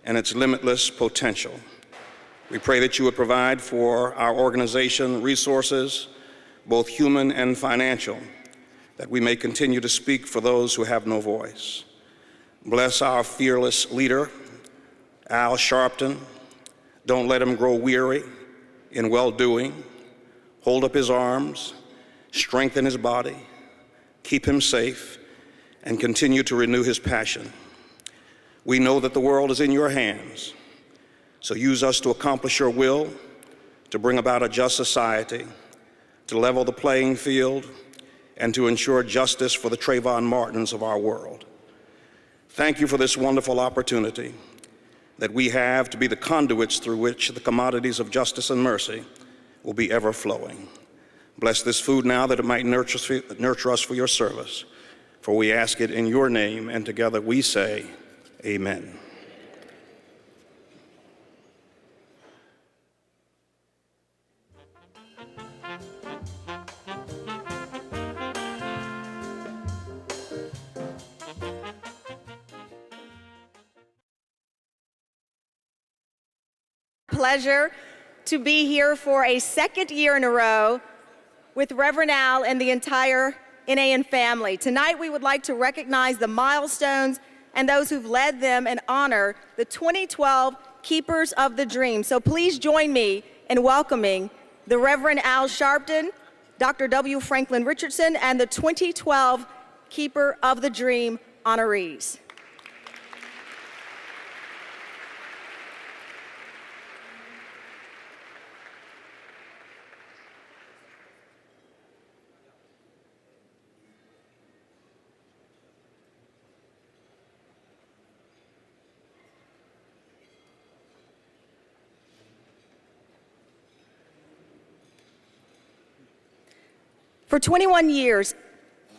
and its limitless potential. We pray that you would provide for our organization resources, both human and financial, that we may continue to speak for those who have no voice. Bless our fearless leader, Al Sharpton. Don't let him grow weary in well-doing. Hold up his arms, strengthen his body, keep him safe, and continue to renew his passion. We know that the world is in your hands, so use us to accomplish your will, to bring about a just society, to level the playing field, and to ensure justice for the Trayvon Martins of our world. Thank you for this wonderful opportunity that we have to be the conduits through which the commodities of justice and mercy will be ever flowing. Bless this food now that it might nurture us for your service. For we ask it in your name, and together we say, amen. Pleasure to be here for a second year in a row with Reverend Al and the entire NAN family. Tonight we would like to recognize the milestones and those who've led them and honor the 2012 Keepers of the Dream. So please join me in welcoming the Reverend Al Sharpton, Dr. W. Franklin Richardson, and the 2012 Keeper of the Dream honorees. For 21 years,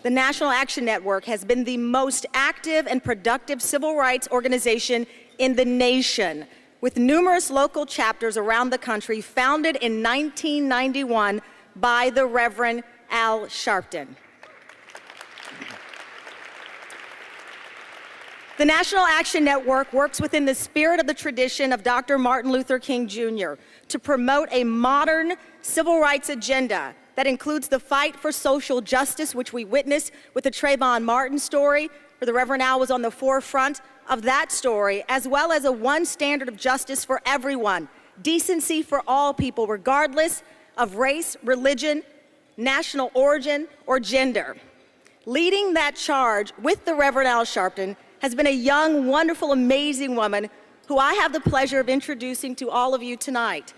the National Action Network has been the most active and productive civil rights organization in the nation, with numerous local chapters around the country founded in 1991 by the Reverend Al Sharpton. The National Action Network works within the spirit of the tradition of Dr. Martin Luther King Jr. to promote a modern civil rights agenda that includes the fight for social justice, which we witnessed with the Trayvon Martin story, where the Reverend Al was on the forefront of that story, as well as a one standard of justice for everyone, decency for all people, regardless of race, religion, national origin, or gender. Leading that charge with the Reverend Al Sharpton has been a young, wonderful, amazing woman who I have the pleasure of introducing to all of you tonight.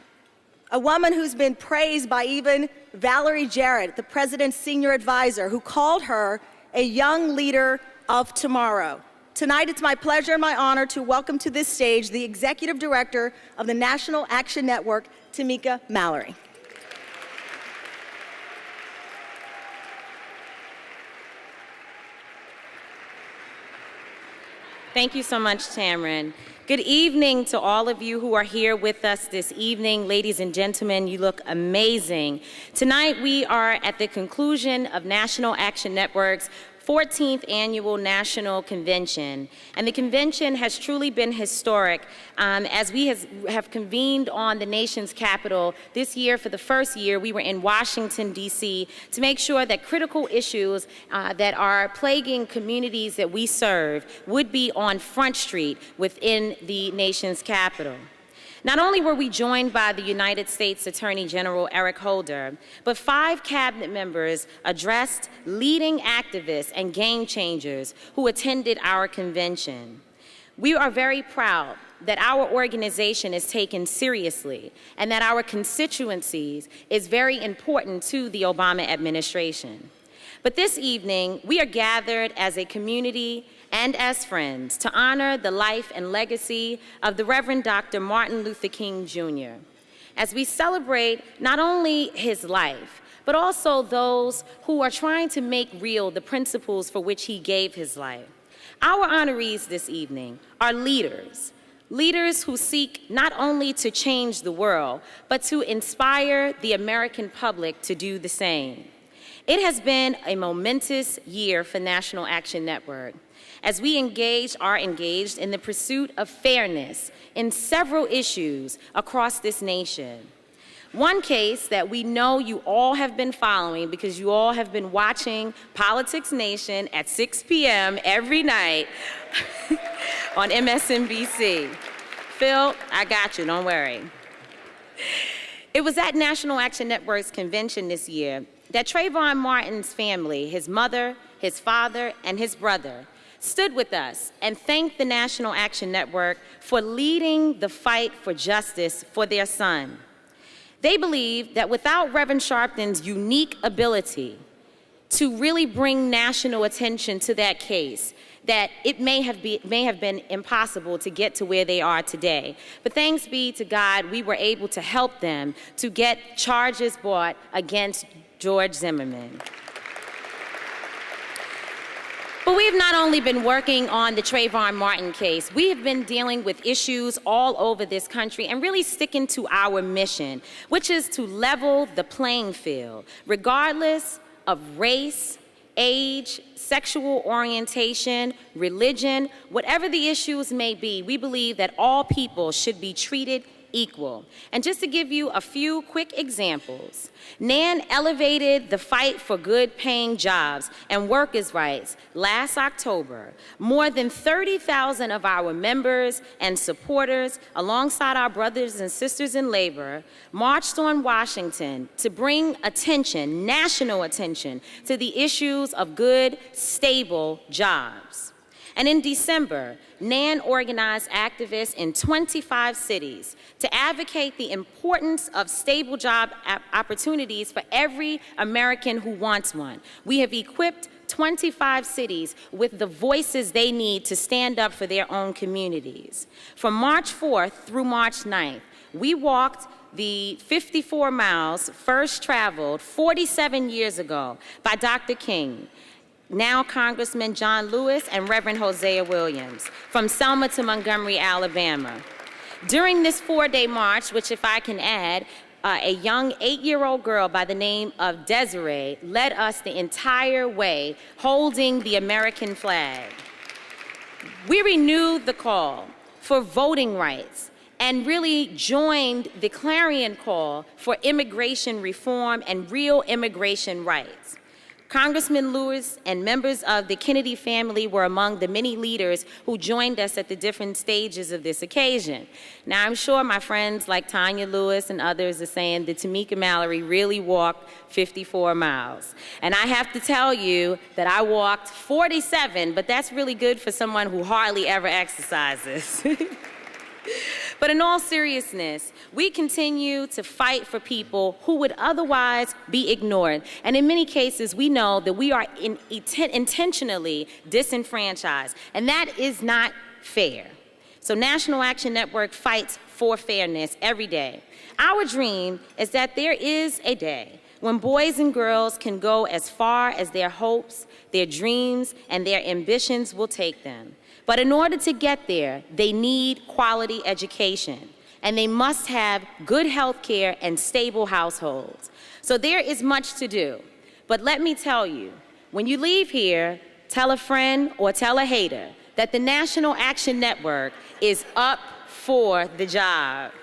A woman who's been praised by even Valerie Jarrett, the president's senior advisor, who called her a young leader of tomorrow. Tonight, it's my pleasure and my honor to welcome to this stage the executive director of the National Action Network, Tamika Mallory. Thank you so much, Tamron. Good evening to all of you who are here with us this evening. Ladies and gentlemen, you look amazing. Tonight we are at the conclusion of National Action Network's 14th Annual National Convention. And the convention has truly been historic as we have convened on the nation's capital. This year, for the first year, we were in Washington, D.C. to make sure that critical issues that are plaguing communities that we serve would be on Front Street within the nation's capital. Not only were we joined by the United States Attorney General Eric Holder, but 5 cabinet members addressed leading activists and game changers who attended our convention. We are very proud that our organization is taken seriously and that our constituencies is very important to the Obama administration. But this evening, we are gathered as a community and as friends to honor the life and legacy of the Reverend Dr. Martin Luther King Jr. as we celebrate not only his life, but also those who are trying to make real the principles for which he gave his life. Our honorees this evening are leaders who seek not only to change the world, but to inspire the American public to do the same. It has been a momentous year for National Action Network, as we are engaged in the pursuit of fairness in several issues across this nation. One case that we know you all have been following because you all have been watching Politics Nation at 6 p.m. every night on MSNBC. Phil, I got you, don't worry. It was at National Action Network's convention this year that Trayvon Martin's family, his mother, his father, and his brother, stood with us and thanked the National Action Network for leading the fight for justice for their son. They believe that without Reverend Sharpton's unique ability to really bring national attention to that case, that it may have been impossible to get to where they are today. But thanks be to God, we were able to help them to get charges brought against George Zimmerman. But we have not only been working on the Trayvon Martin case, we have been dealing with issues all over this country and really sticking to our mission, which is to level the playing field, regardless of race, age, sexual orientation, religion, whatever the issues may be. We believe that all people should be treated equal. And just to give you a few quick examples, NAN elevated the fight for good paying jobs and workers' rights last October. More than 30,000 of our members and supporters, alongside our brothers and sisters in labor, marched on Washington to bring attention, national attention, to the issues of good, stable jobs. And in December, NAN organized activists in 25 cities to advocate the importance of stable job opportunities for every American who wants one. We have equipped 25 cities with the voices they need to stand up for their own communities. From March 4th through March 9th, we walked the 54 miles first traveled 47 years ago by Dr. King, now Congressman John Lewis, and Reverend Hosea Williams, from Selma to Montgomery, Alabama. During this 4-day march, which, if I can add, a young 8-year-old girl by the name of Desiree led us the entire way, holding the American flag. We renewed the call for voting rights and really joined the clarion call for immigration reform and real immigration rights. Congressman Lewis and members of the Kennedy family were among the many leaders who joined us at the different stages of this occasion. Now, I'm sure my friends like Tanya Lewis and others are saying that Tamika Mallory really walked 54 miles. And I have to tell you that I walked 47, but that's really good for someone who hardly ever exercises. But in all seriousness, we continue to fight for people who would otherwise be ignored. And in many cases, we know that we are intentionally disenfranchised, and that is not fair. So National Action Network fights for fairness every day. Our dream is that there is a day when boys and girls can go as far as their hopes, their dreams, and their ambitions will take them. But in order to get there, they need quality education, and they must have good health care and stable households. So there is much to do. But let me tell you, when you leave here, tell a friend or tell a hater that the National Action Network is up for the job.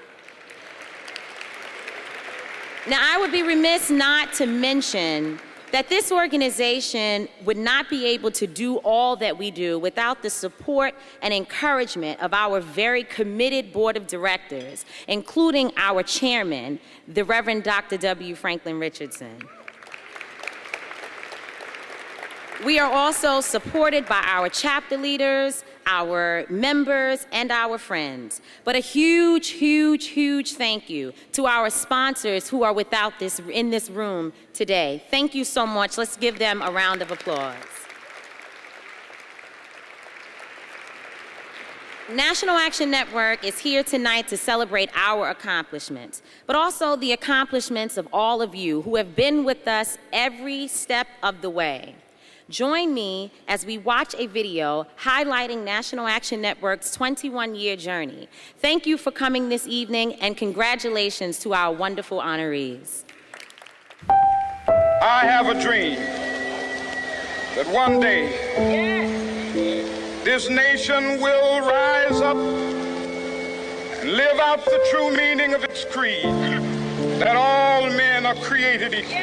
Now, I would be remiss not to mention that this organization would not be able to do all that we do without the support and encouragement of our very committed board of directors, including our chairman, the Reverend Dr. W. Franklin Richardson. We are also supported by our chapter leaders, our members, and our friends. But a huge, huge, huge thank you to our sponsors who are in this room today. Thank you so much. Let's give them a round of applause. National Action Network is here tonight to celebrate our accomplishments, but also the accomplishments of all of you who have been with us every step of the way. Join me as we watch a video highlighting National Action Network's 21-year journey. Thank you for coming this evening, and congratulations to our wonderful honorees. I have a dream that one day this nation will rise up and live out the true meaning of its creed, that all men are created equal.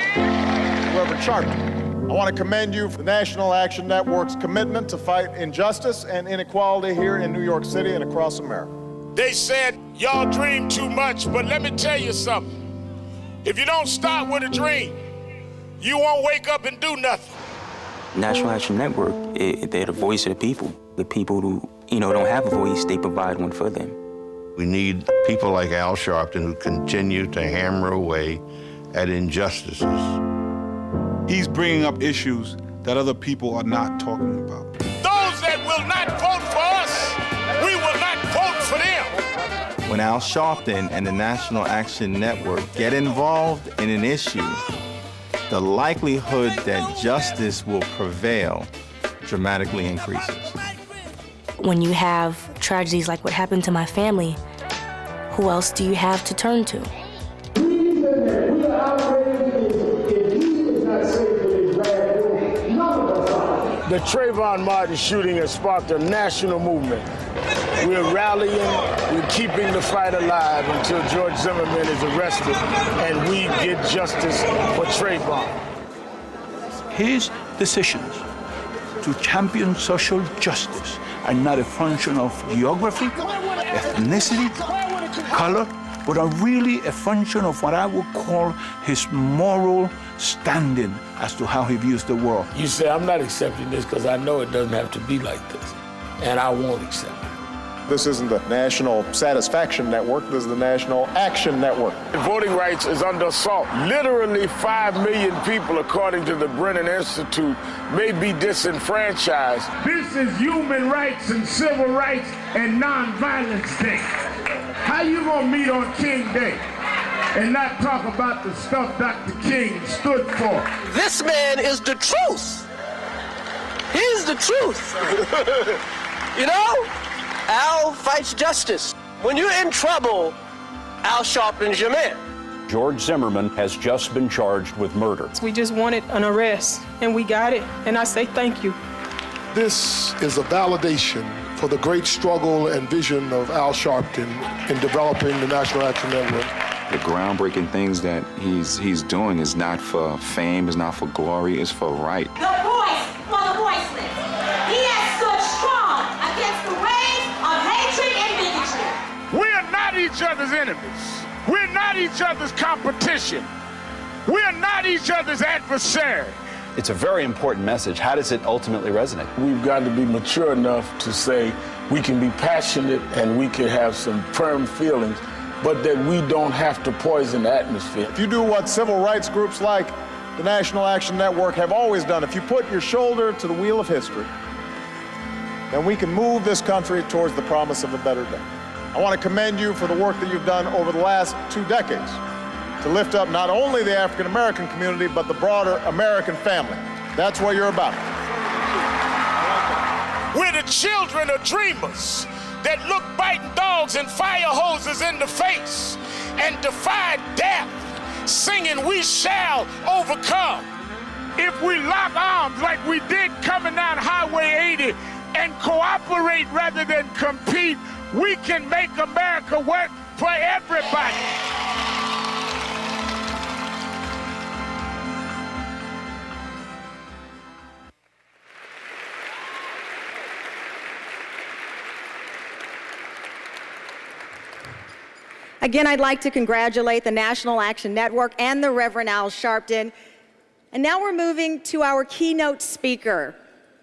Reverend Sharpton, I want to commend you for the National Action Network's commitment to fight injustice and inequality here in New York City and across America. They said, y'all dream too much, but let me tell you something. If you don't start with a dream, you won't wake up and do nothing. National Action Network, they're the voice of the people. The people who, don't have a voice, they provide one for them. We need people like Al Sharpton who continue to hammer away at injustices. He's bringing up issues that other people are not talking about. Those that will not vote for us, we will not vote for them. When Al Sharpton and the National Action Network get involved in an issue, the likelihood that justice will prevail dramatically increases. When you have tragedies like what happened to my family, who else do you have to turn to? The Trayvon Martin shooting has sparked a national movement. We're rallying, we're keeping the fight alive until George Zimmerman is arrested and we get justice for Trayvon. His decisions to champion social justice are not a function of geography, ethnicity, color, but are really a function of what I would call his moral standing as to how he views the world. You say, I'm not accepting this because I know it doesn't have to be like this, and I won't accept it. This isn't the National Satisfaction Network, this is the National Action Network. Voting rights is under assault. Literally 5 million people, according to the Brennan Institute, may be disenfranchised. This is Human Rights and Civil Rights and Nonviolence Day. How you gonna meet on King Day and not talk about the stuff Dr. King stood for? This man is the truth. He's the truth. Al fights justice. When you're in trouble, Al Sharpton's your man. George Zimmerman has just been charged with murder. We just wanted an arrest, and we got it, and I say thank you. This is a validation for the great struggle and vision of Al Sharpton in developing the National Action Network. The groundbreaking things that he's doing is not for fame, is not for glory, it's for right. The voice for the voiceless. He has stood strong against the waves of hatred and bigotry. We're not each other's enemies. We're not each other's competition. We're not each other's adversary. It's a very important message. How does it ultimately resonate? We've got to be mature enough to say we can be passionate and we can have some firm feelings, but that we don't have to poison the atmosphere. If you do what civil rights groups like the National Action Network have always done, if you put your shoulder to the wheel of history, then we can move this country towards the promise of a better day. I want to commend you for the work that you've done over the last 2 decades to lift up not only the African-American community, but the broader American family. That's what you're about. We're the children of dreamers that look biting dogs and fire hoses in the face and defy death, singing, "We shall overcome." If we lock arms like we did coming down Highway 80 and cooperate rather than compete, we can make America work for everybody. Again, I'd like to congratulate the National Action Network and the Reverend Al Sharpton. And now we're moving to our keynote speaker.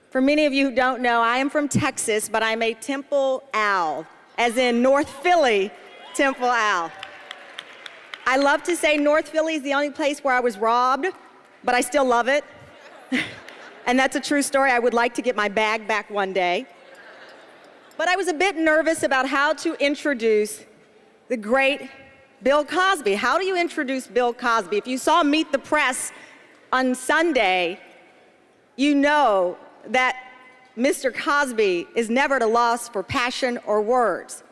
For many of you who don't know, I am from Texas, but I'm a Temple Al, as in North Philly, Temple Al. I love to say North Philly is the only place where I was robbed, but I still love it. And that's a true story. I would like to get my bag back one day. But I was a bit nervous about how to introduce the great Bill Cosby. How do you introduce Bill Cosby? If you saw Meet the Press on Sunday, you know that Mr. Cosby is never at a loss for passion or words.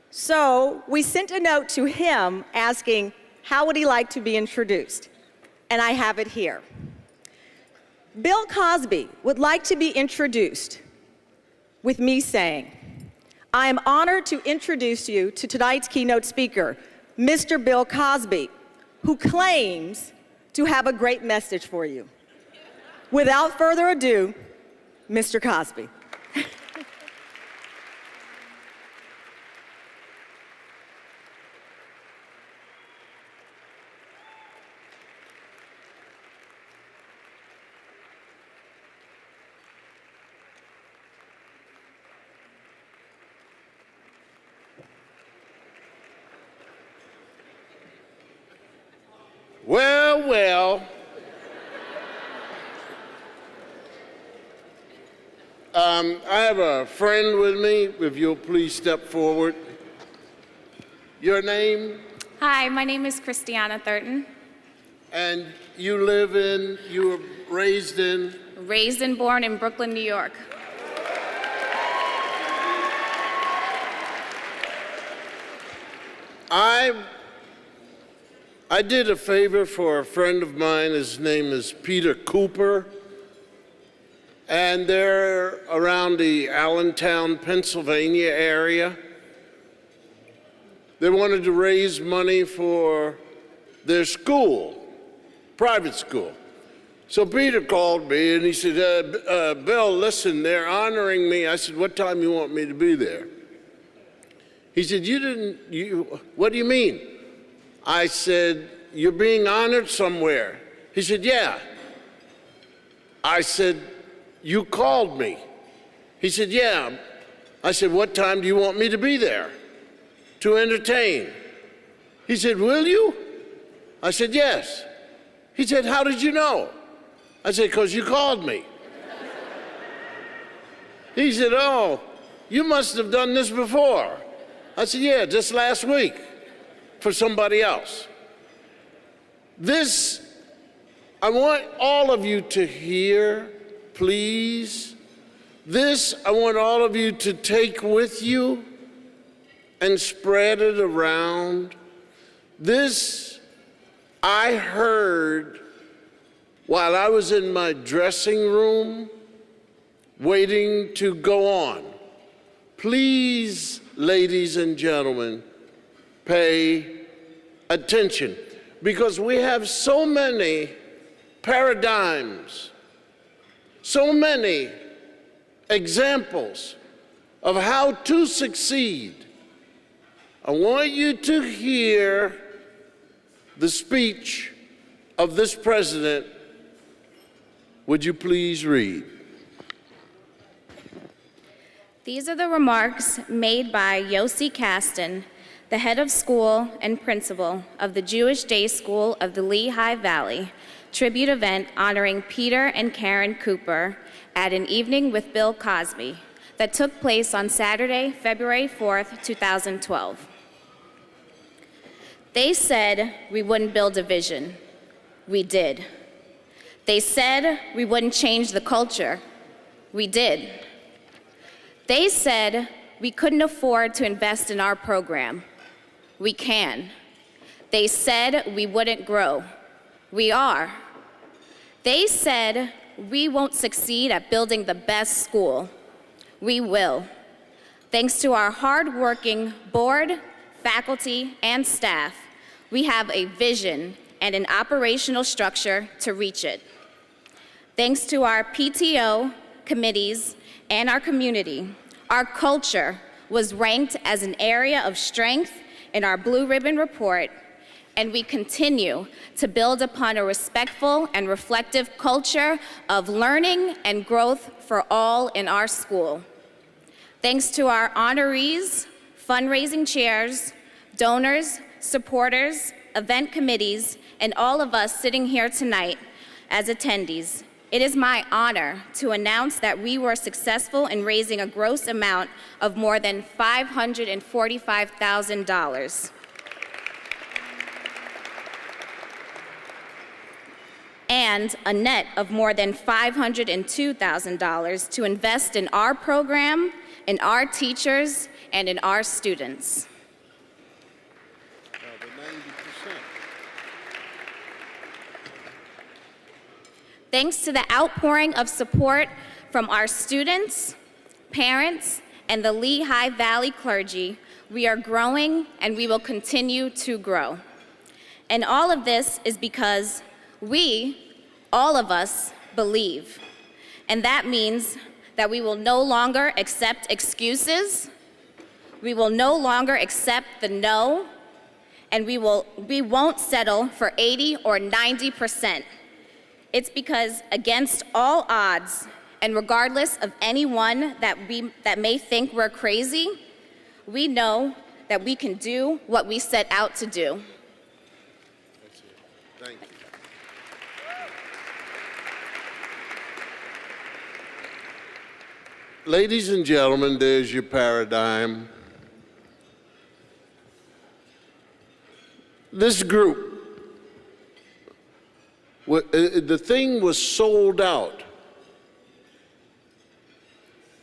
So we sent a note to him asking how would he like to be introduced. and I have it here. Bill Cosby would like to be introduced with me saying, I am honored to introduce you to tonight's keynote speaker, Mr. Bill Cosby, who claims to have a great message for you. Without further ado, Mr. Cosby. Well, well. I have a friend with me. If you'll please step forward. Your name? Hi, my name is Christiana Thurton. And you were raised in? Raised and born in Brooklyn, New York. I did a favor for a friend of mine. His name is Peter Cooper. And they're around the Allentown, Pennsylvania area. They wanted to raise money for their school, private school. So Peter called me and he said, Bill, listen, they're honoring me. I said, what time you want me to be there? He said, what do you mean? I said, you're being honored somewhere. He said, yeah. I said, you called me. He said, yeah. I said, what time do you want me to be there to entertain? He said, will you? I said, yes. He said, how did you know? I said, because you called me. He said, oh, you must have done this before. I said, yeah, just last week for somebody else. This, I want all of you to hear, please. This, I want all of you to take with you and spread it around. This, I heard while I was in my dressing room waiting to go on. Please, ladies and gentlemen, pay attention, because we have so many paradigms, so many examples of how to succeed. I want you to hear the speech of this president. Would you please read? These are the remarks made by Yossi Kasten, the head of school and principal of the Jewish Day School of the Lehigh Valley, tribute event honoring Peter and Karen Cooper at an Evening with Bill Cosby that took place on Saturday, February 4th, 2012. They said we wouldn't build a vision. We did. They said we wouldn't change the culture. We did. They said we couldn't afford to invest in our program. We can. They said we wouldn't grow. We are. They said we won't succeed at building the best school. We will. Thanks to our hardworking board, faculty, and staff, we have a vision and an operational structure to reach it. Thanks to our PTO, committees, and our community, our culture was ranked as an area of strength in our Blue Ribbon Report, and we continue to build upon a respectful and reflective culture of learning and growth for all in our school. Thanks to our honorees, fundraising chairs, donors, supporters, event committees, and all of us sitting here tonight as attendees, it is my honor to announce that we were successful in raising a gross amount of more than $545,000. And a net of more than $502,000 to invest in our program, in our teachers, and in our students. Thanks to the outpouring of support from our students, parents, and the Lehigh Valley clergy, we are growing and we will continue to grow. And all of this is because we, all of us, believe. And that means that we will no longer accept excuses, we will no longer accept the no, and we won't settle for 80 or 90%. It's because against all odds, and regardless of anyone that may think we're crazy, we know that we can do what we set out to do. Thank you. Ladies and gentlemen, there's your paradigm. This group, the thing was sold out.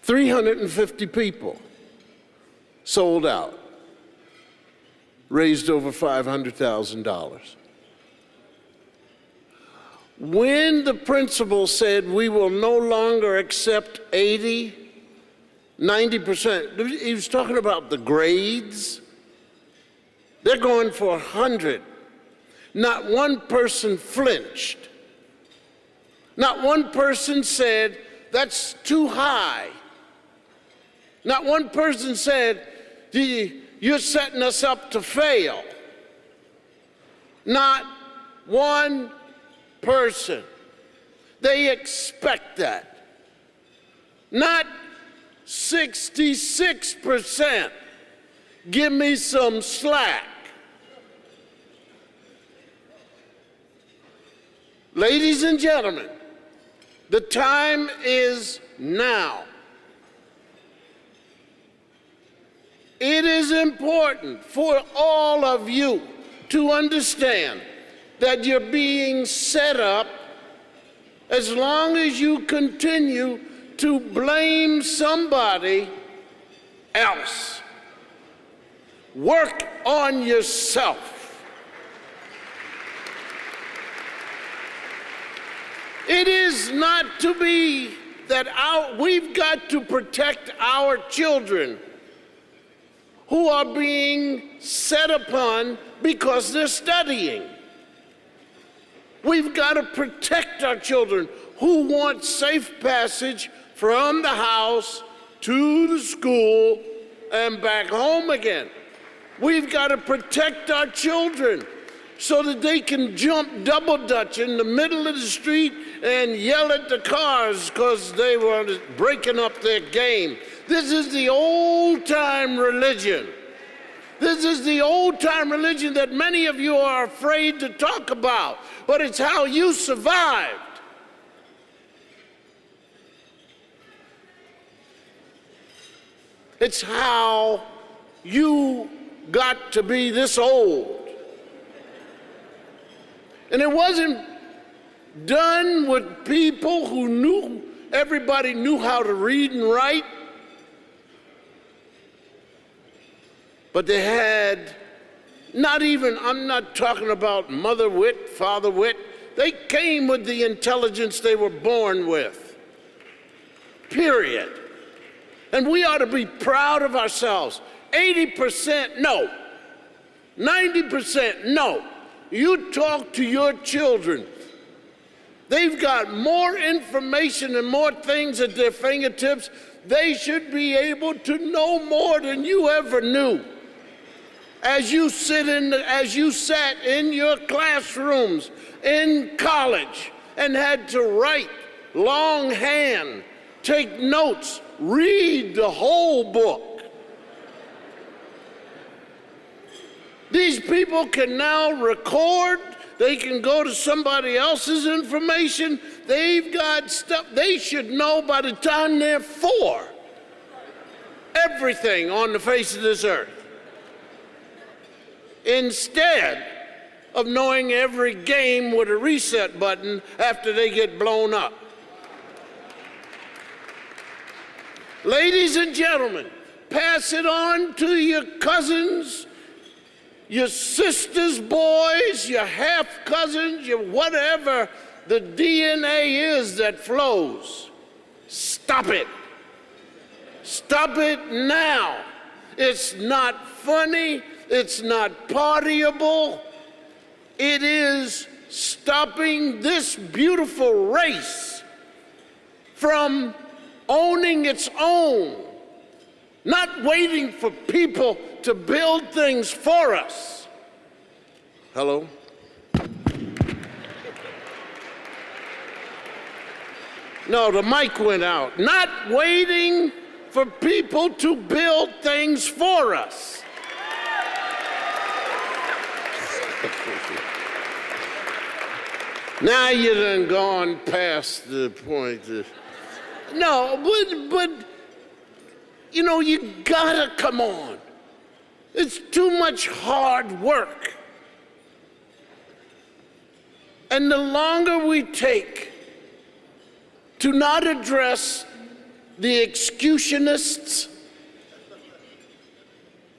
350 people sold out, raised over $500,000. When the principal said we will no longer accept 80, 90%, he was talking about the grades. They're going for 100. Not one person flinched. Not one person said, that's too high. Not one person said, you're setting us up to fail. Not one person. They expect that. Not 66%. Give me some slack. Ladies and gentlemen, the time is now. It is important for all of you to understand that you're being set up as long as you continue to blame somebody else. Work on yourself. It is not to be that we've got to protect our children who are being set upon because they're studying. We've got to protect our children who want safe passage from the house to the school and back home again. We've got to protect our children so that they can jump double dutch in the middle of the street and yell at the cars because they were breaking up their game. This is the old-time religion. This is the old-time religion that many of you are afraid to talk about, but it's how you survived. It's how you got to be this old. And it wasn't done with people who knew, everybody knew how to read and write. But they had not even, I'm not talking about mother wit, father wit. They came with the intelligence they were born with. Period. And we ought to be proud of ourselves. 80% no. 90% no. You talk to your children. They've got more information and more things at their fingertips. They should be able to know more than you ever knew. As you sat in your classrooms in college and had to write longhand, take notes, read the whole book. These people can now record. They can go to somebody else's information. They've got stuff they should know by the time they're 4. Everything on the face of this earth. Instead of knowing every game with a reset button after they get blown up. Ladies and gentlemen, pass it on to your cousins, your sisters' boys, your half-cousins, your whatever. the DNA is that flows. Stop it. Stop it now. It's not funny. It's not partyable. It is stopping this beautiful race from owning its own, not waiting for people to build things for us. Hello? No, the mic went out. Not waiting for people to build things for us. Now you done gone past the point. No, but you know, you gotta come on. It's too much hard work. And the longer we take to not address the excusenists,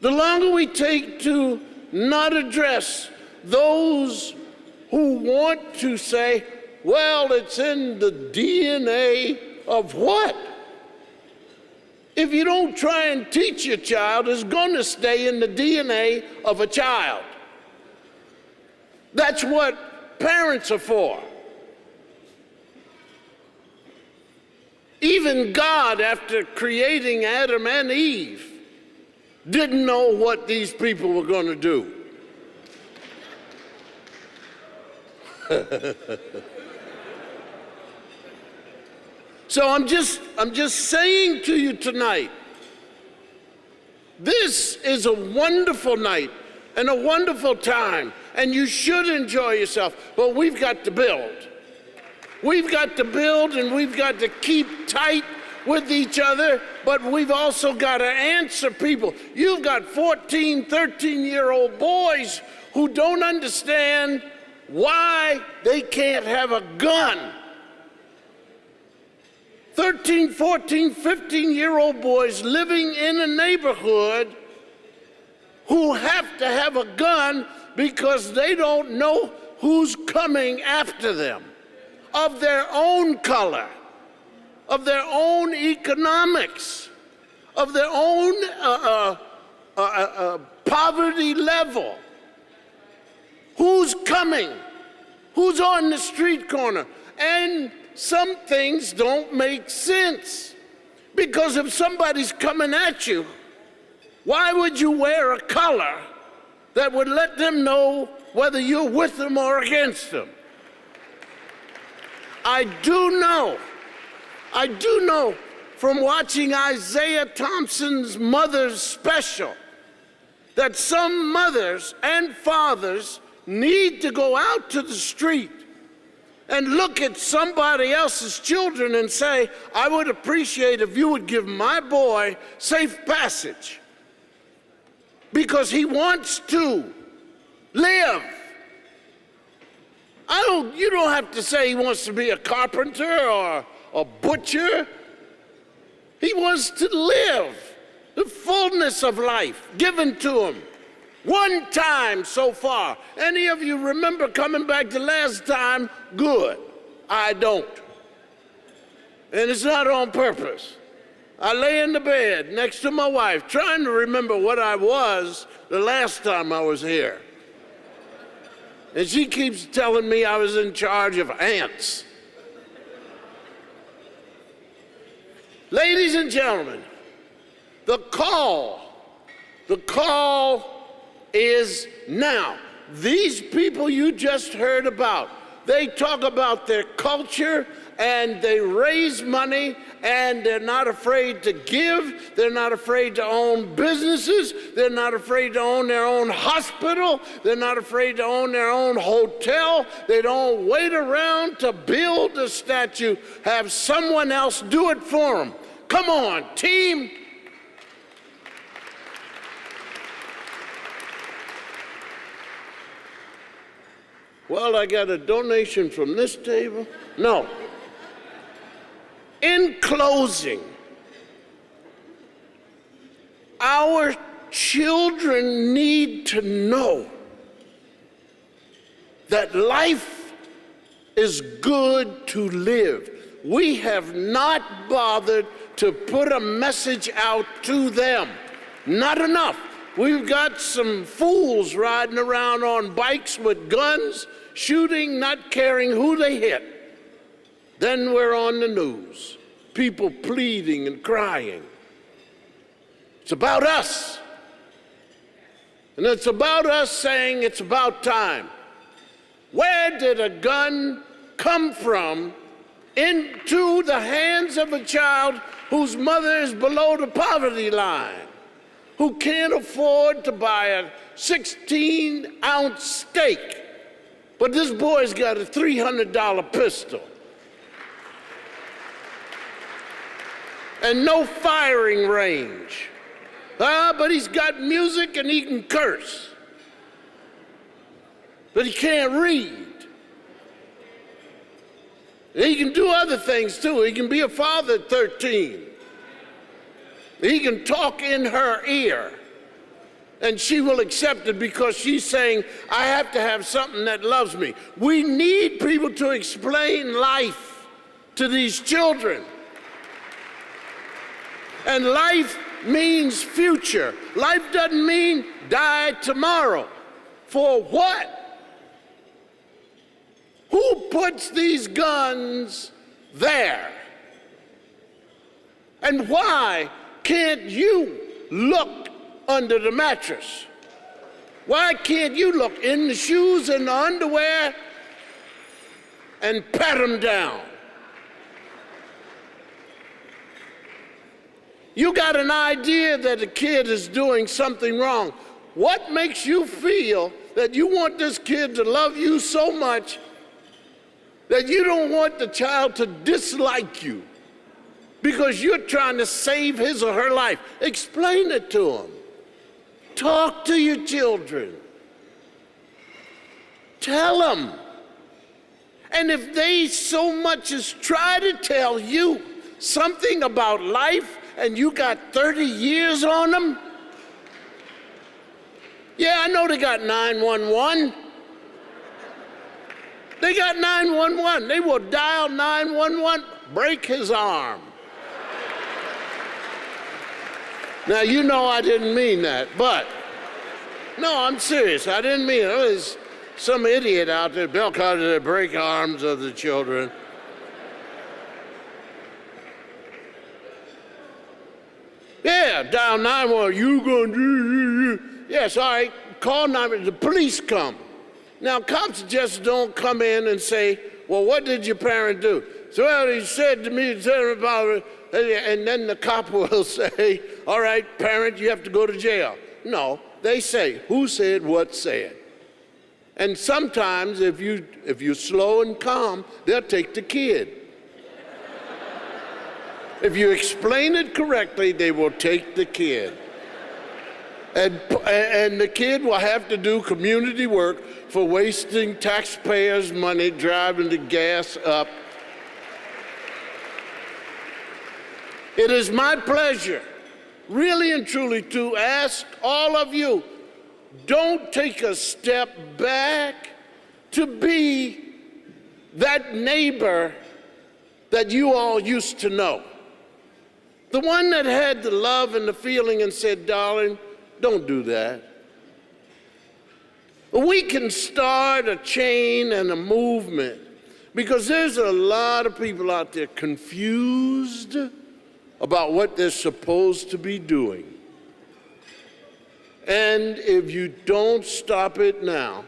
the longer we take to not address those who want to say, well, it's in the DNA of what? If you don't try and teach your child, it's going to stay in the DNA of a child. That's what parents are for. Even God, after creating Adam and Eve, didn't know what these people were going to do. So I'm just saying to you tonight, this is a wonderful night and a wonderful time, and you should enjoy yourself, but we've got to build. We've got to build, and we've got to keep tight with each other, but we've also got to answer people. You've got 14, 13-year-old boys who don't understand why they can't have a gun. 13, 14, 15-year-old boys living in a neighborhood who have to have a gun because they don't know who's coming after them, of their own color, of their own economics, of their own poverty level. Who's coming? Who's on the street corner? And some things don't make sense. Because if somebody's coming at you, why would you wear a color that would let them know whether you're with them or against them? I do know from watching Isaiah Thompson's Mother's Special that some mothers and fathers need to go out to the street and look at somebody else's children and say, I would appreciate if you would give my boy safe passage because he wants to live. You don't have to say he wants to be a carpenter or a butcher. He wants to live the fullness of life given to him. One time so far. Any of you remember coming back the last time? Good. I don't. And it's not on purpose. I lay in the bed next to my wife trying to remember what I was the last time I was here. And she keeps telling me I was in charge of ants. Ladies and gentlemen, the call is now. These people you just heard about, they talk about their culture and they raise money and they're not afraid to give. They're not afraid to own businesses. They're not afraid to own their own hospital. They're not afraid to own their own hotel. They don't wait around to build a statue. Have someone else do it for them. Come on, team. Well, I got a donation from this table. No. In closing, our children need to know that life is good to live. We have not bothered to put a message out to them. Not enough. We've got some fools riding around on bikes with guns, shooting, not caring who they hit. Then we're on the news, people pleading and crying. It's about us. And it's about us saying it's about time. Where did a gun come from into the hands of a child whose mother is below the poverty line, who can't afford to buy a 16-ounce steak, but this boy's got a $300 pistol and no firing range? But he's got music and he can curse, but he can't read. He can do other things too. He can be a father at 13. He can talk in her ear, and she will accept it because she's saying, I have to have something that loves me. We need people to explain life to these children. And life means future. Life doesn't mean die tomorrow. For what? Who puts these guns there? And why can't you look under the mattress? Why can't you look in the shoes and the underwear and pat them down? You got an idea that a kid is doing something wrong. What makes you feel that you want this kid to love you so much that you don't want the child to dislike you because you're trying to save his or her life? Explain it to them. Talk to your children. Tell them. And if they so much as try to tell you something about life and you got 30 years on them, yeah, I know they got 911. They got 911. They will dial 911, break his arm. Now, you know I didn't mean that, but no, I'm serious. I didn't mean it. There's some idiot out there, Bill Carter, to break arms of the children. Yeah, dial 911. You gonna do? Yes, all right. Call 911. The police come. Now, cops just don't come in and say, well, what did your parent do? So, well, he said to me, and then the cop will say, all right, parent, you have to go to jail. No, they say, who said what said? And sometimes, if you're slow and calm, they'll take the kid. If you explain it correctly, they will take the kid. And the kid will have to do community work for wasting taxpayers' money, driving the gas up. It is my pleasure, really and truly, to ask all of you, don't take a step back to be that neighbor that you all used to know. The one that had the love and the feeling and said, darling, don't do that. We can start a chain and a movement because there's a lot of people out there confused about what they're supposed to be doing. And if you don't stop it now,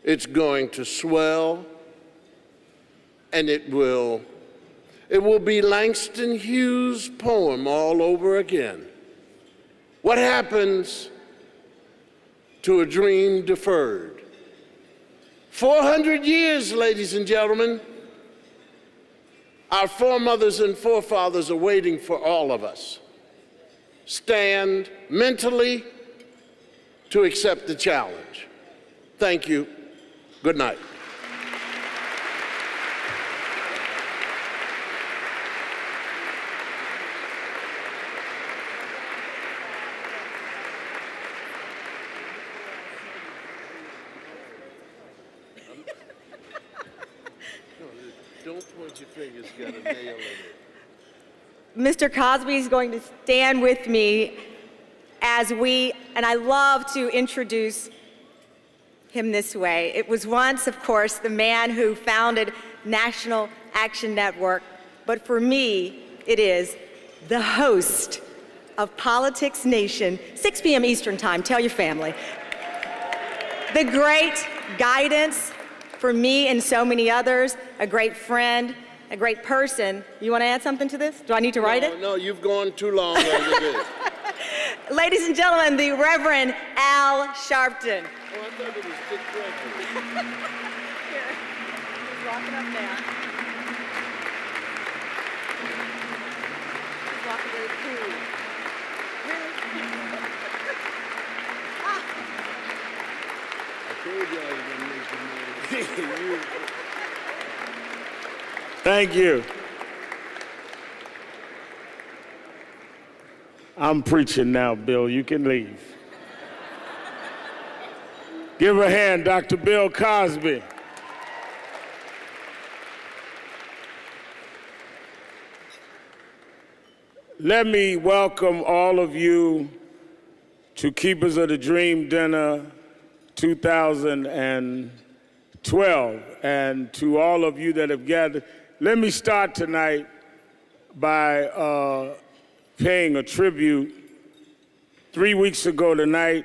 it's going to swell, and it will be Langston Hughes' poem all over again. What happens to a dream deferred? 400 years, ladies and gentlemen, our foremothers and forefathers are waiting for all of us. Stand mentally to accept the challenge. Thank you. Good night. Don't point your finger, it's got a nail in it. Mr. Cosby is going to stand with me as and I love to introduce him this way. It was once, of course, the man who founded National Action Network, but for me, it is the host of Politics Nation, 6 p.m. Eastern Time. Tell your family. The great guidance for me and so many others, a great friend, a great person. You want to add something to this? Do I need to write it? No, you've gone too long as it is. Ladies and gentlemen, the Reverend Al Sharpton. Oh, I thought it was Dick Gregory. Here, he's walking up now. He's walking very cool. Really? I told you I was going to make you mad. Thank you. I'm preaching now, Bill. You can leave. Give a hand, Dr. Bill Cosby. Let me welcome all of you to Keepers of the Dream Dinner 2012, and to all of you that have gathered. Let me start tonight by paying a tribute. 3 weeks ago tonight,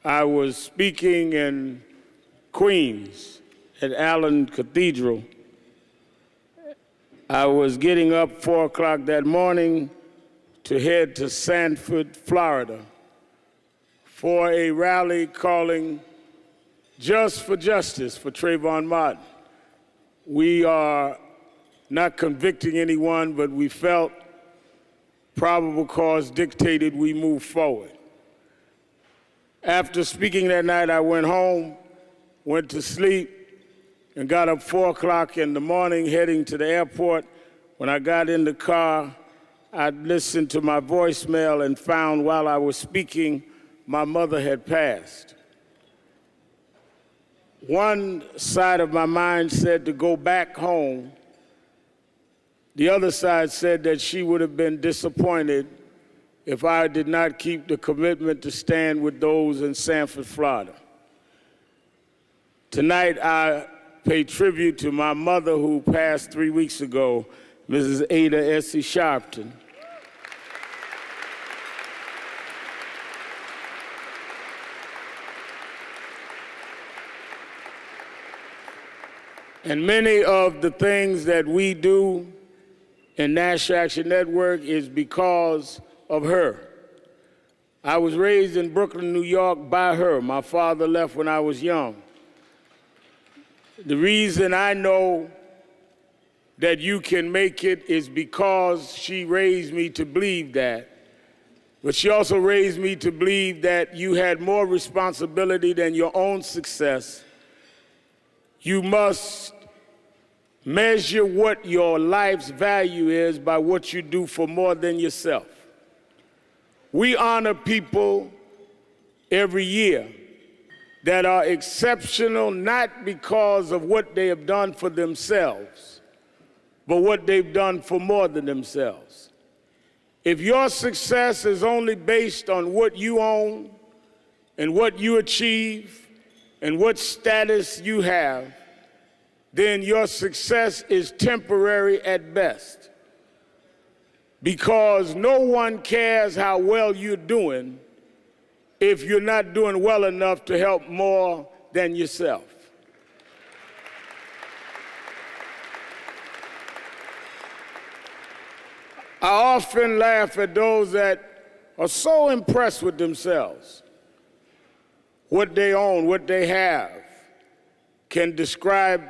I was speaking in Queens at Allen Cathedral. I was getting up 4 o'clock that morning to head to Sanford, Florida, for a rally calling Just for Justice for Trayvon Martin. We are not convicting anyone, but we felt probable cause dictated we move forward. After speaking that night, I went home, went to sleep, and got up 4 o'clock in the morning heading to the airport. When I got in the car, I listened to my voicemail and found while I was speaking, my mother had passed. One side of my mind said to go back home. The other side said that she would have been disappointed if I did not keep the commitment to stand with those in Sanford, Florida. Tonight, I pay tribute to my mother who passed 3 weeks ago, Mrs. Ada S.E. Sharpton. And many of the things that we do in National Action Network is because of her. I was raised in Brooklyn, New York by her. My father left when I was young. The reason I know that you can make it is because she raised me to believe that. But she also raised me to believe that you had more responsibility than your own success. You must measure what your life's value is by what you do for more than yourself. We honor people every year that are exceptional not because of what they have done for themselves, but what they've done for more than themselves. If your success is only based on what you own and what you achieve and what status you have, then your success is temporary at best. Because no one cares how well you're doing if you're not doing well enough to help more than yourself. I often laugh at those that are so impressed with themselves. What they own, what they have, can describe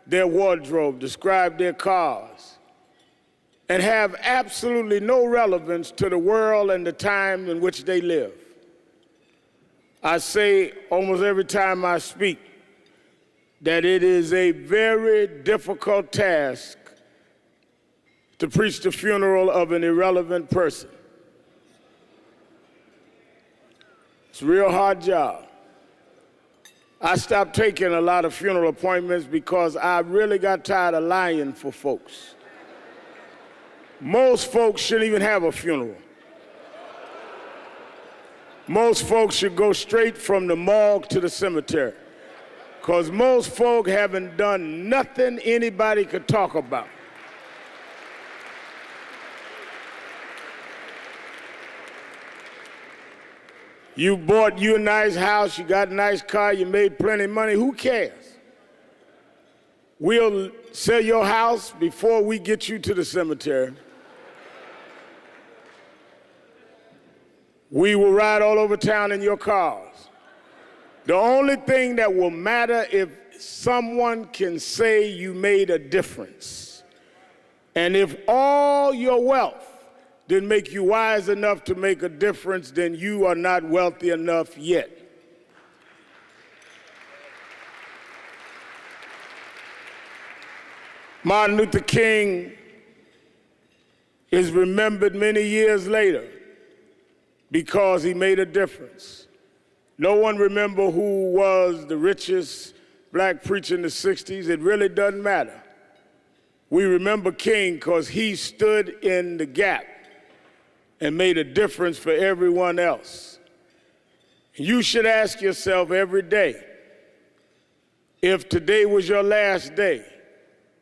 their wardrobe, describe their cars, and have absolutely no relevance to the world and the time in which they live. I say almost every time I speak that it is a very difficult task to preach the funeral of an irrelevant person. It's a real hard job. I stopped taking a lot of funeral appointments because I really got tired of lying for folks. Most folks shouldn't even have a funeral. Most folks should go straight from the morgue to the cemetery, because most folk haven't done nothing anybody could talk about. You bought you a nice house, you got a nice car, you made plenty of money, who cares? We'll sell your house before we get you to the cemetery. We will ride all over town in your cars. The only thing that will matter if someone can say you made a difference. And if all your wealth didn't make you wise enough to make a difference, then you are not wealthy enough yet. Martin Luther King is remembered many years later because he made a difference. No one remember who was the richest black preacher in the 60s. It really doesn't matter. We remember King because he stood in the gap and made a difference for everyone else. You should ask yourself every day, if today was your last day,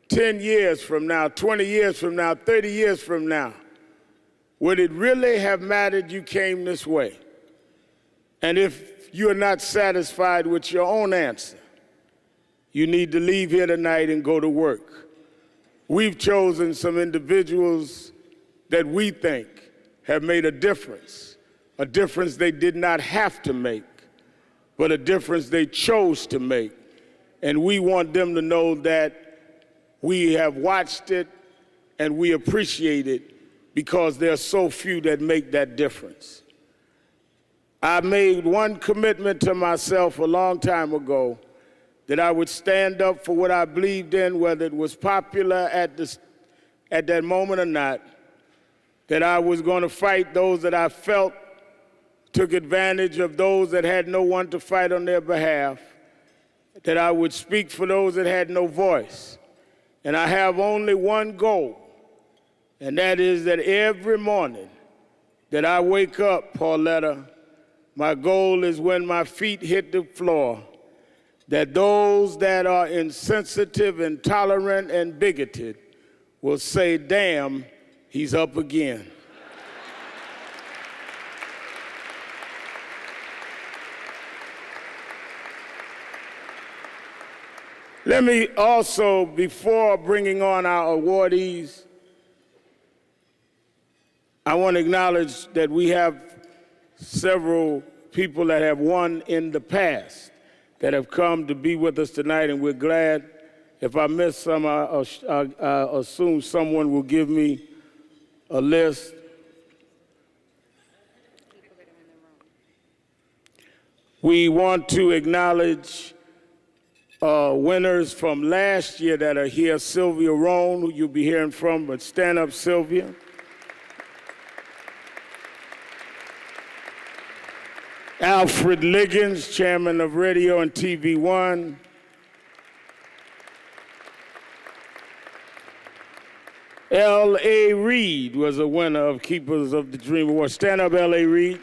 10 years from now, 20 years from now, 30 years from now, would it really have mattered you came this way? And if you are not satisfied with your own answer, you need to leave here tonight and go to work. We've chosen some individuals that we think have made a difference they did not have to make, but a difference they chose to make. And we want them to know that we have watched it and we appreciate it because there are so few that make that difference. I made one commitment to myself a long time ago that I would stand up for what I believed in, whether it was popular at that moment or not, that I was going to fight those that I felt took advantage of those that had no one to fight on their behalf, that I would speak for those that had no voice. And I have only one goal, and that is that every morning that I wake up, Pauletta, my goal is when my feet hit the floor, that those that are insensitive, intolerant, and bigoted will say, damn, he's up again. Let me also, before bringing on our awardees, I want to acknowledge that we have several people that have won in the past that have come to be with us tonight, and we're glad. If I miss some, I assume someone will give me a list. We want to acknowledge winners from last year that are here. Sylvia Rohn, who you'll be hearing from, but stand up, Sylvia. Alfred Liggins, chairman of Radio and TV One. L.A. Reid was a winner of Keepers of the Dream Award. Stand up, L.A. Reid.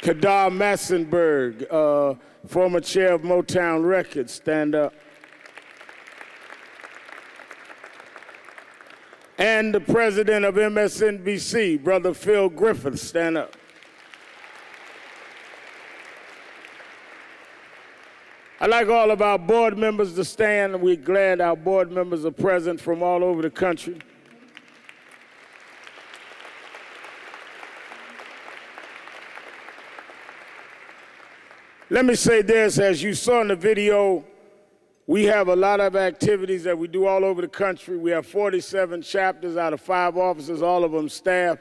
Kadar Massenberg, former chair of Motown Records. Stand up. And the president of MSNBC, Brother Phil Griffith. Stand up. I'd like all of our board members to stand. We're glad our board members are present from all over the country. Let me say this, as you saw in the video, we have a lot of activities that we do all over the country. We have 47 chapters out of 5 offices, all of them staff.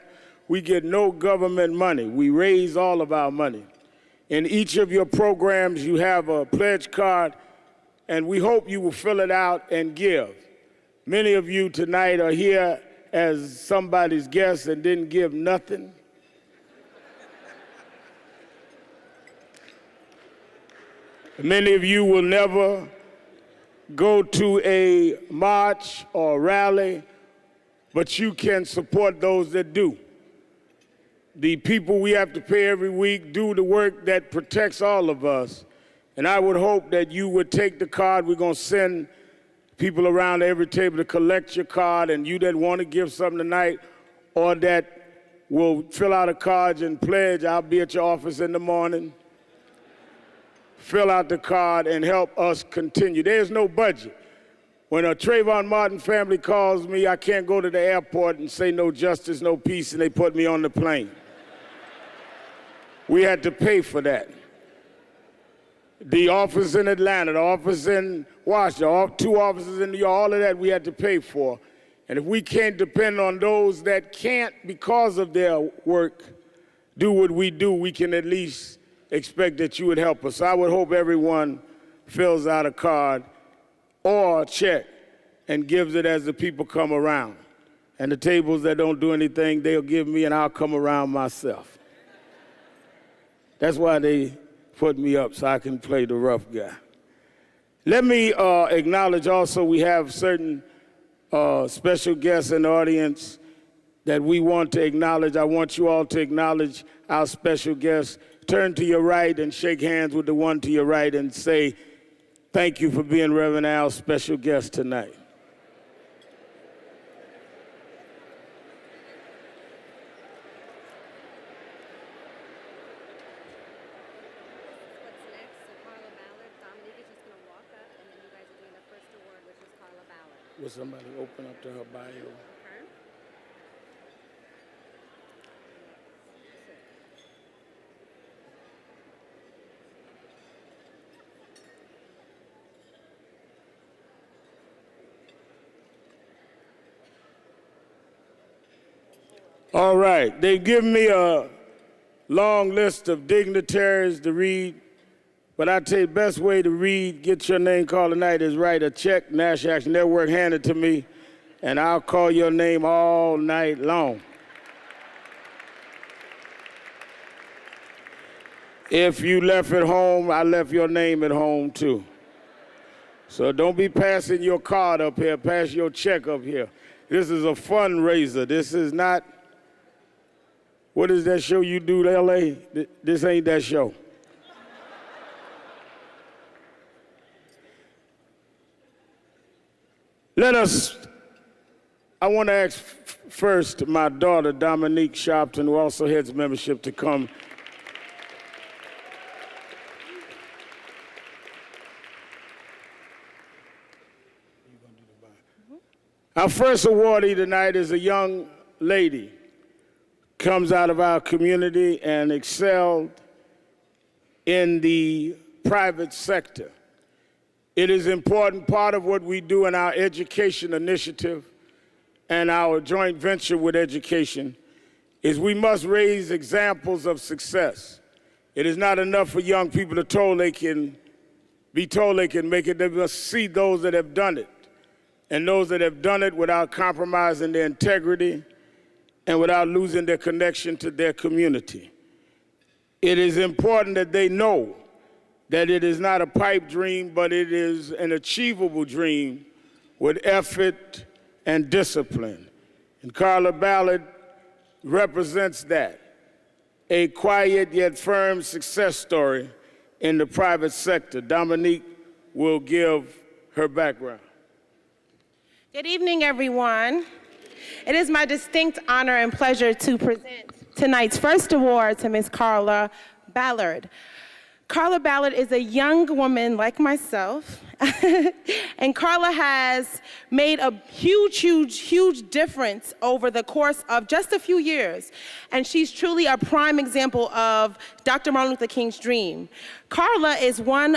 We get no government money. We raise all of our money. In each of your programs, you have a pledge card, and we hope you will fill it out and give. Many of you tonight are here as somebody's guest and didn't give nothing. Many of you will never go to a march or rally, but you can support those that do. The people we have to pay every week do the work that protects all of us. And I would hope that you would take the card. We're going to send people around every table to collect your card, and you that want to give something tonight or that will fill out a card and pledge, I'll be at your office in the morning. Fill out the card and help us continue. There's no budget. When a Trayvon Martin family calls me, I can't go to the airport and say no justice, no peace, and they put me on the plane. We had to pay for that. The office in Atlanta, the office in Washington, 2 offices in New York, all of that we had to pay for. And if we can't depend on those that can't, because of their work, do what we do, we can at least expect that you would help us. I would hope everyone fills out a card or a check and gives it as the people come around. And the tables that don't do anything, they'll give me and I'll come around myself. That's why they put me up, so I can play the rough guy. Let me acknowledge also we have certain special guests in the audience that we want to acknowledge. I want you all to acknowledge our special guests. Turn to your right and shake hands with the one to your right and say, thank you for being Reverend Al's special guest tonight. Will somebody open up to her bio? All right, they've given me a long list of dignitaries to read, but I tell you the best way to read, get your name called tonight, is write a check, National Action Network, hand it to me, and I'll call your name all night long. If you left at home, I left your name at home too. So don't be passing your card up here, pass your check up here. This is a fundraiser. This is not, what is that show you do, LA? This ain't that show. I want to ask first my daughter, Dominique Sharpton, who also heads membership, to come. Our first awardee tonight is a young lady, comes out of our community and excelled in the private sector. It is an important part of what we do in our education initiative and our joint venture with education is we must raise examples of success. It is not enough for young people to be told they can make it. They must see those that have done it, and those that have done it without compromising their integrity and without losing their connection to their community. It is important that they know that it is not a pipe dream, but it is an achievable dream with effort and discipline. And Carla Ballard represents that, a quiet yet firm success story in the private sector. Dominique will give her background. Good evening, everyone. It is my distinct honor and pleasure to present tonight's first award to Ms. Carla Ballard. Carla Ballard is a young woman like myself, and Carla has made a huge difference over the course of just a few years, and she's truly a prime example of Dr. Martin Luther King's dream. Carla is one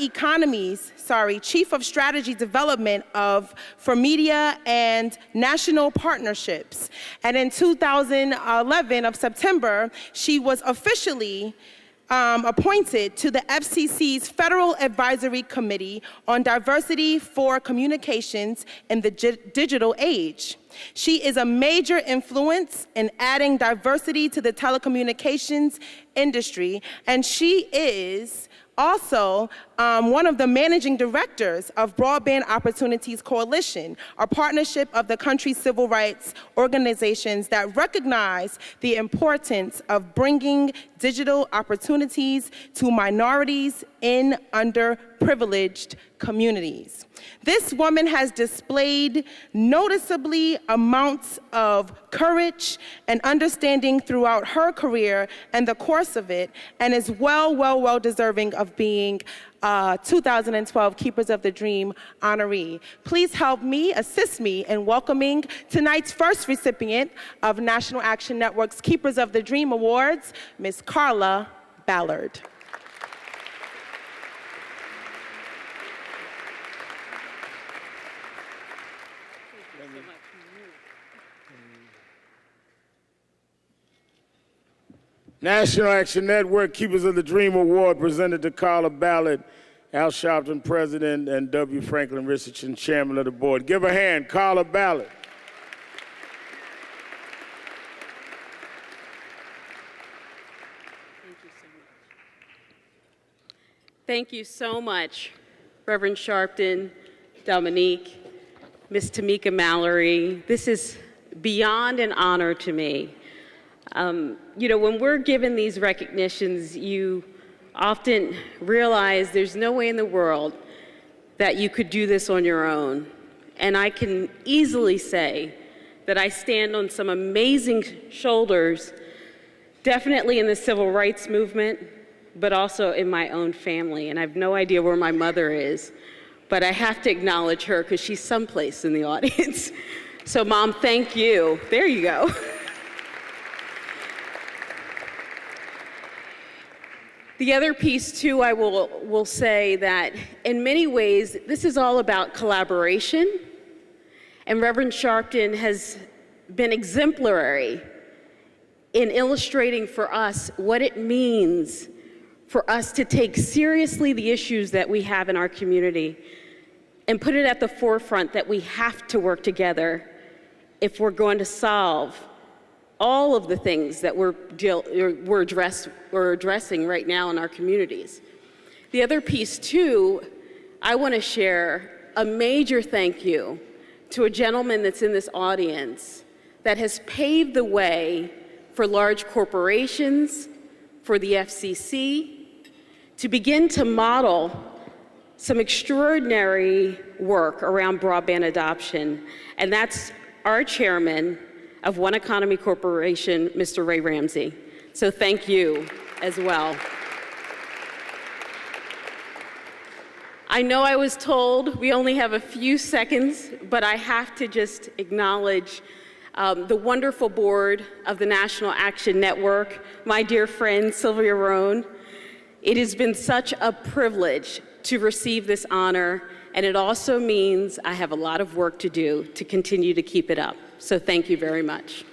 Economy's Chief of Strategy Development for Media and National Partnerships, and in 2011 of September, she was officially appointed to the FCC's Federal Advisory Committee on Diversity for Communications in the Digital Age. She is a major influence in adding diversity to the telecommunications industry, and she is also one of the managing directors of Broadband Opportunities Coalition, a partnership of the country's civil rights organizations that recognize the importance of bringing digital opportunities to minorities in underprivileged communities. This woman has displayed noticeably amounts of courage and understanding throughout her career and the course of it, and is well deserving of being 2012 Keepers of the Dream honoree. Please assist me in welcoming tonight's first recipient of National Action Network's Keepers of the Dream Awards, Ms. Carla Ballard. National Action Network Keepers of the Dream Award presented to Carla Ballard, Al Sharpton, President, and W. Franklin Richardson, Chairman of the Board. Give a hand, Carla Ballard. Thank you so much, Reverend Sharpton, Dominique, Ms. Tamika Mallory. This is beyond an honor to me. You know, when we're given these recognitions, you often realize there's no way in the world that you could do this on your own. And I can easily say that I stand on some amazing shoulders, definitely in the civil rights movement, but also in my own family. And I have no idea where my mother is, but I have to acknowledge her because she's someplace in the audience. So Mom, thank you. There you go. The other piece, too, I will say that in many ways, this is all about collaboration. And Reverend Sharpton has been exemplary in illustrating for us what it means for us to take seriously the issues that we have in our community and put it at the forefront that we have to work together if we're going to solve all of the things that we're addressing right now in our communities. The other piece, too, I want to share a major thank you to a gentleman that's in this audience that has paved the way for large corporations, for the FCC, to begin to model some extraordinary work around broadband adoption, and that's our chairman of One Economy Corporation, Mr. Ray Ramsey. So thank you as well. I know I was told we only have a few seconds, but I have to just acknowledge the wonderful board of the National Action Network, my dear friend Sylvia Rohn. It has been such a privilege to receive this honor, and it also means I have a lot of work to do to continue to keep it up. So thank you very much.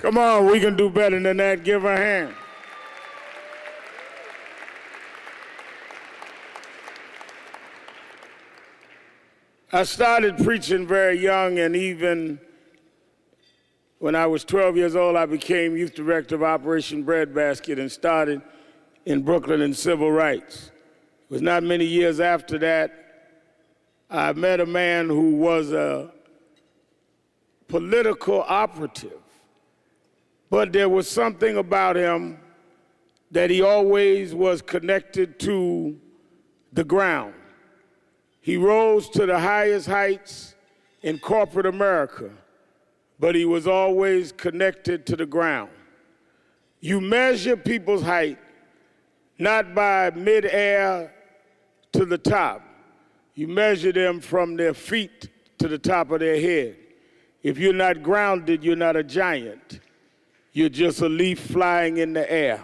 Come on, we can do better than that. Give her a hand. I started preaching very young, and even when I was 12 years old, I became youth director of Operation Breadbasket and started in Brooklyn in civil rights. It was not many years after that, I met a man who was a political operative, but there was something about him that he always was connected to the ground. He rose to the highest heights in corporate America, but he was always connected to the ground. You measure people's height not by midair to the top. You measure them from their feet to the top of their head. If you're not grounded, you're not a giant. You're just a leaf flying in the air.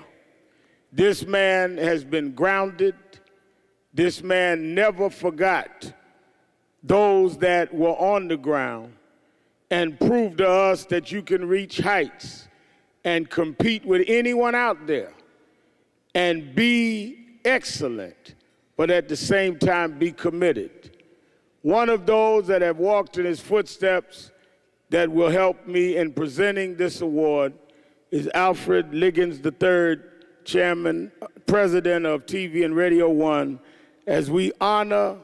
This man has been grounded. This man never forgot those that were on the ground and proved to us that you can reach heights and compete with anyone out there and be excellent, but at the same time be committed. One of those that have walked in his footsteps that will help me in presenting this award is Alfred Liggins III, Chairman, President of TV and Radio One, as we honor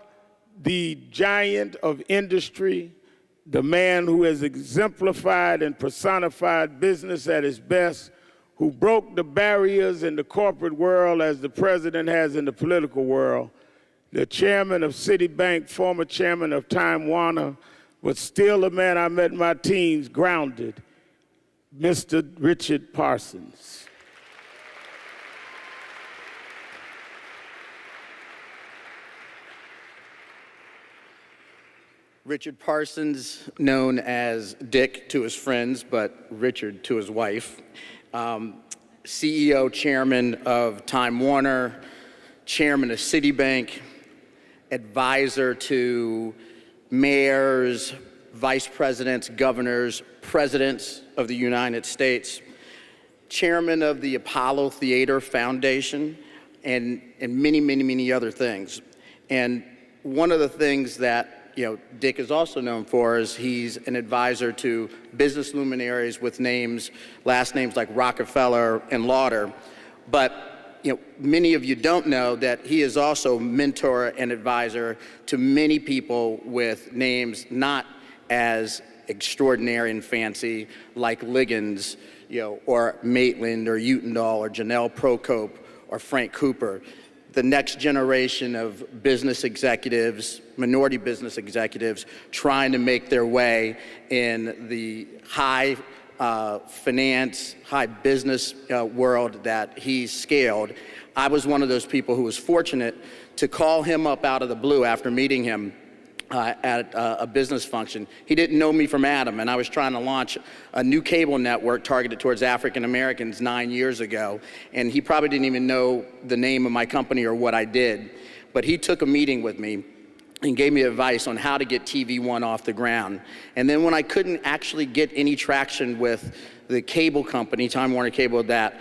the giant of industry, the man who has exemplified and personified business at its best, who broke the barriers in the corporate world as the president has in the political world, the chairman of Citibank, former chairman of Time Warner, but still a man I met in my teens, grounded, Mr. Richard Parsons. Richard Parsons, known as Dick to his friends, but Richard to his wife. CEO, chairman of Time Warner, chairman of Citibank, advisor to mayors, vice presidents, governors, presidents of the United States, chairman of the Apollo Theater Foundation, and many, many, many other things. And one of the things that Dick is also known for is he's an advisor to business luminaries with last names like Rockefeller and Lauder. But many of you don't know that he is also mentor and advisor to many people with names not as extraordinary and fancy like Liggins, or Maitland, or Utendahl, or Janelle Procope, or Frank Cooper. The next generation of business executives, minority business executives, trying to make their way in the high finance, high business world that he's scaled. I was one of those people who was fortunate to call him up out of the blue after meeting him at a business function. He didn't know me from Adam, and I was trying to launch a new cable network targeted towards African Americans 9 years ago, and he probably didn't even know the name of my company or what I did. But he took a meeting with me and gave me advice on how to get TV One off the ground. And then when I couldn't actually get any traction with the cable company, Time Warner Cable, that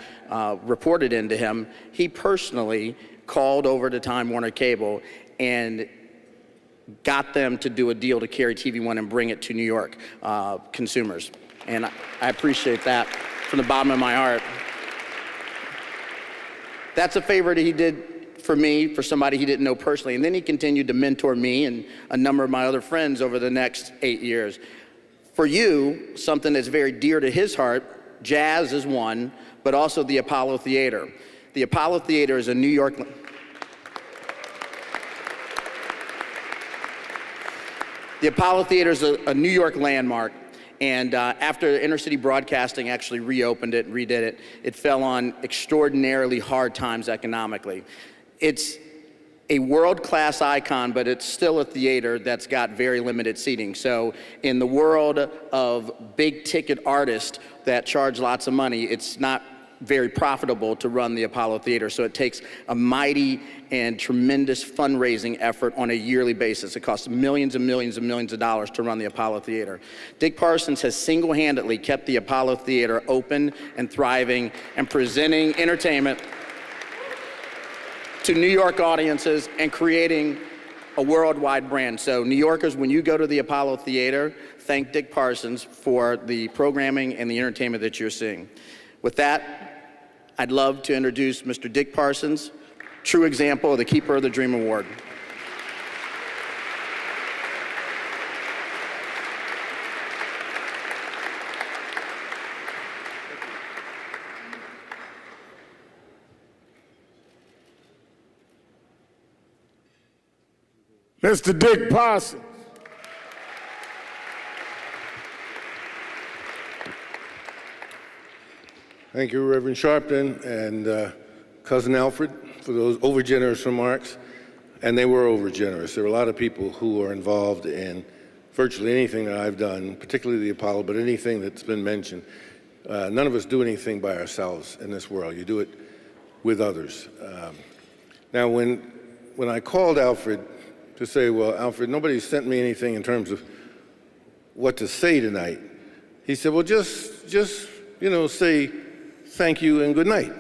reported into him, he personally called over to Time Warner Cable and got them to do a deal to carry TV One and bring it to New York consumers. And I appreciate that from the bottom of my heart. That's a favor that he did for me, for somebody he didn't know personally. And then he continued to mentor me and a number of my other friends over the next 8 years. For you, something that's very dear to his heart, jazz is one, but also the Apollo Theater. The Apollo Theater is a New York... The Apollo Theater is a New York landmark, and after Intercity Broadcasting actually reopened it and redid it, it fell on extraordinarily hard times economically. It's a world-class icon, but it's still a theater that's got very limited seating. So in the world of big-ticket artists that charge lots of money, it's not very profitable to run the Apollo Theater. So it takes a mighty and tremendous fundraising effort on a yearly basis. It costs millions and millions and millions of dollars to run the Apollo Theater. Dick Parsons has single-handedly kept the Apollo Theater open and thriving and presenting entertainment to New York audiences and creating a worldwide brand. So New Yorkers, when you go to the Apollo Theater, thank Dick Parsons for the programming and the entertainment that you're seeing. With that, I'd love to introduce Mr. Dick Parsons, true example of the Keeper of the Dream Award. Mr. Dick Parsons. Thank you, Reverend Sharpton and Cousin Alfred, for those overgenerous remarks. And they were overgenerous. There were a lot of people who are involved in virtually anything that I've done, particularly the Apollo, but anything that's been mentioned. None of us do anything by ourselves in this world. You do it with others. Now, when I called Alfred to say, well, Alfred, nobody sent me anything in terms of what to say tonight, he said, well, just say thank you and good night.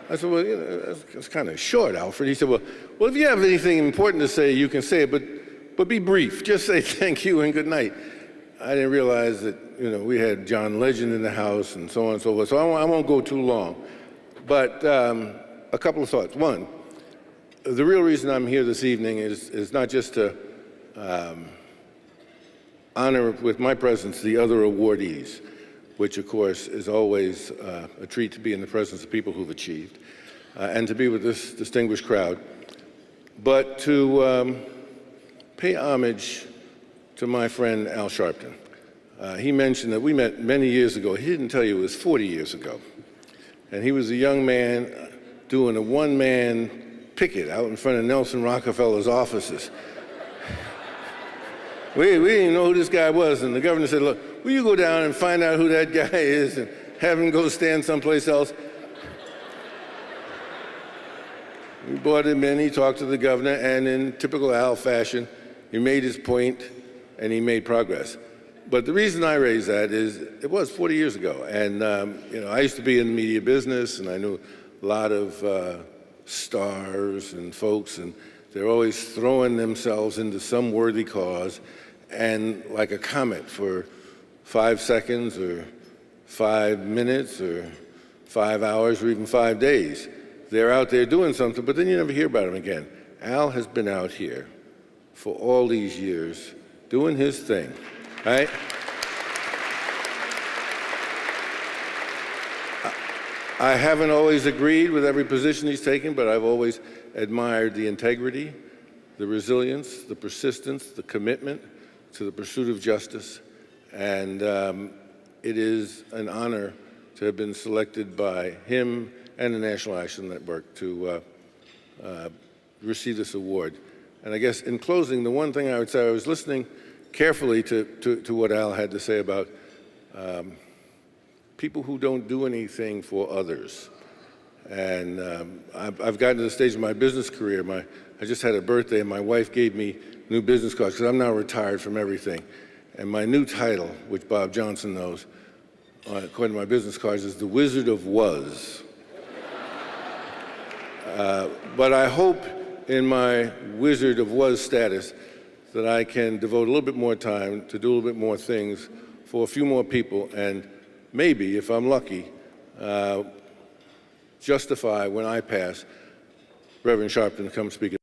I said, well, that's kind of short, Alfred. He said, well, if you have anything important to say, you can say it, but be brief. Just say thank you and good night. I didn't realize that, we had John Legend in the house and so on and so forth. So I won't go too long. But a couple of thoughts. One, the real reason I'm here this evening is not just to honor with my presence the other awardees, which of course is always a treat to be in the presence of people who've achieved, and to be with this distinguished crowd, but to pay homage to my friend Al Sharpton. He mentioned that we met many years ago. He didn't tell you it was 40 years ago. And he was a young man doing a one-man picket out in front of Nelson Rockefeller's offices. We didn't know who this guy was, and the governor said, look, will you go down and find out who that guy is and have him go stand someplace else? We brought him in, he talked to the governor, and in typical Al fashion, he made his point and he made progress. But the reason I raise that is it was 40 years ago, and I used to be in the media business, and I knew a lot of stars and folks, and they're always throwing themselves into some worthy cause, and like a comet for 5 seconds or 5 minutes or 5 hours or even 5 days. They're out there doing something, but then you never hear about them again. Al has been out here for all these years doing his thing, right? I haven't always agreed with every position he's taken, but I've always admired the integrity, the resilience, the persistence, the commitment to the pursuit of justice. And it is an honor to have been selected by him and the National Action Network to receive this award. And I guess in closing, the one thing I would say, I was listening carefully to what Al had to say about people who don't do anything for others. And I've gotten to the stage of my business career. I just had a birthday, and my wife gave me new business cards, because I'm now retired from everything. And my new title, which Bob Johnson knows, according to my business cards, is the Wizard of Was. But I hope in my Wizard of Was status that I can devote a little bit more time to do a little bit more things for a few more people, and maybe, if I'm lucky, justify when I pass Reverend Sharpton to come speak at